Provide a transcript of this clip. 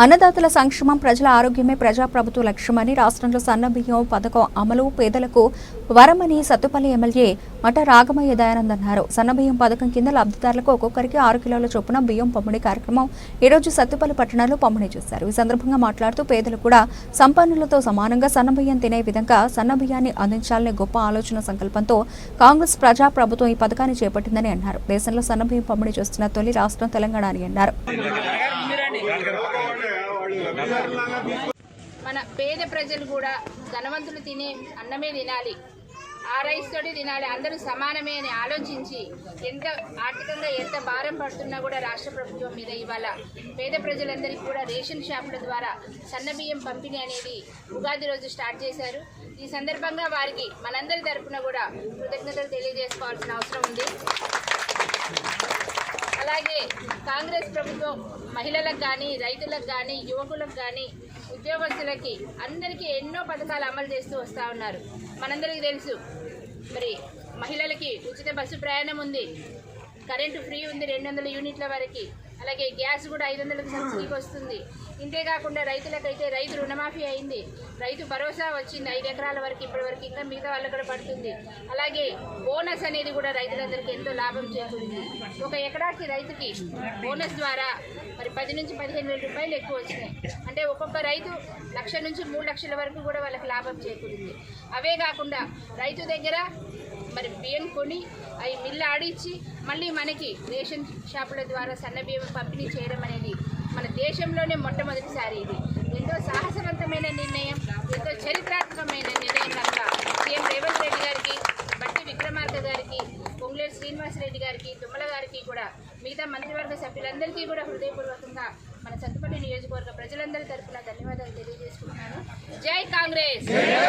అన్నదాతల సంక్షేమం ప్రజల ఆరోగ్యమే ప్రజాప్రభుత్వ లక్ష్యమని రాష్ట్రంలో సన్నబియ్యం పథకం అమలు పేదలకు వరమని సత్తుపల్లి ఎమ్మెల్యే మఠ రాగమయ్య దయానంద్ అన్నారు. సన్నబియ్యం పథకం కింద లబ్ధిదారులకు ఒక్కొక్కరికి 6 కిలోల చొప్పున బియ్యం పంపిణీ కార్యక్రమం ఈ రోజు సత్తుపల్లి పట్టణంలో పంపిణీ చేశారు. ఈ సందర్భంగా మాట్లాడుతూ పేదలు కూడా సంపన్నులతో సమానంగా సన్నబియ్యం తినే విధంగా సన్నబియ్యాన్ని అందించాలనే గొప్ప ఆలోచన సంకల్పంతో కాంగ్రెస్ ప్రజాప్రభుత్వం ఈ పథకాన్ని చేపట్టిందని అన్నారు. దేశంలో సన్నబియ్యం పంపిణీ చేస్తున్న తొలి రాష్ట్రం తెలంగాణ అని అన్నారు. మన పేద ప్రజలు కూడా ధనవంతులు తినే అన్నమే తినాలి, ఆ రైస్ తోటి తినాలి, అందరూ సమానమే అని ఆలోచించి ఎంత ఆర్థికంగా ఎంత భారం పడుతున్నా కూడా రాష్ట్ర ప్రభుత్వం మీద ఇవాళ పేద ప్రజలందరికీ కూడా రేషన్ షాపుల ద్వారా సన్నబియ్యం పంపిణీ అనేది ఉగాది రోజు స్టార్ట్ చేశారు. ఈ సందర్భంగా వారికి మనందరి తరఫున కూడా కృతజ్ఞతలు తెలియజేసుకోవాల్సిన అవసరం ఉంది. అలాగే కాంగ్రెస్ ప్రభుత్వం మహిళలకు కానీ, రైతులకు కానీ, యువకులకు కానీ, ఉద్యోగస్తులకి అందరికీ ఎన్నో పథకాలు అమలు చేస్తూ వస్తూ ఉన్నారు. మనందరికీ తెలుసు, మరి మహిళలకి ఉచిత బస్సు ప్రయాణం ఉంది, కరెంటు ఫ్రీ ఉంది 200 యూనిట్ల వరకు, అలాగే గ్యాస్ కూడా 500కి సబ్సిడీకి వస్తుంది. ఇంతేకాకుండా రైతులకైతే రైతు రుణమాఫీ అయింది, రైతు భరోసా వచ్చింది 5 ఎకరాల వరకు, ఇప్పటి వరకు ఇంకా మిగతా వాళ్ళకు కూడా పడుతుంది. అలాగే బోనస్ అనేది కూడా రైతులందరికీ ఎంతో లాభం చేకూరింది. 1 ఎకరాకి రైతుకి బోనస్ ద్వారా మరి 10 నుంచి 15 వేల రూపాయలు ఎక్కువ వచ్చినాయి. అంటే ఒక్కొక్క రైతు 1 లక్ష నుంచి 3 లక్షల వరకు కూడా వాళ్ళకి లాభం చేకూరింది. అవే కాకుండా రైతు దగ్గర మరి బియ్యం కొని అవి మిల్లు ఆడిచ్చి మళ్ళీ మనకి రేషన్ షాపుల ద్వారా సన్నబియ్యం పంపిణీ చేయడం అనేది మన దేశంలోనే మొట్టమొదటిసారి. ఇది ఎంతో సాహసవంతమైన నిర్ణయం, ఎంతో చరిత్రాత్మకమైన నిర్ణయం కనుక సీఎం రేవంత్ రెడ్డి గారికి, బట్టి విక్రమార్క గారికి, పొంగులేటి శ్రీనివాసరెడ్డి గారికి, తుమ్మల గారికి కూడా మిగతా మంత్రివర్గ సభ్యులందరికీ కూడా హృదయపూర్వకంగా మన సత్తుపల్లి నియోజకవర్గ ప్రజలందరి తరఫున ధన్యవాదాలు తెలియజేసుకుంటున్నాను. జై కాంగ్రెస్.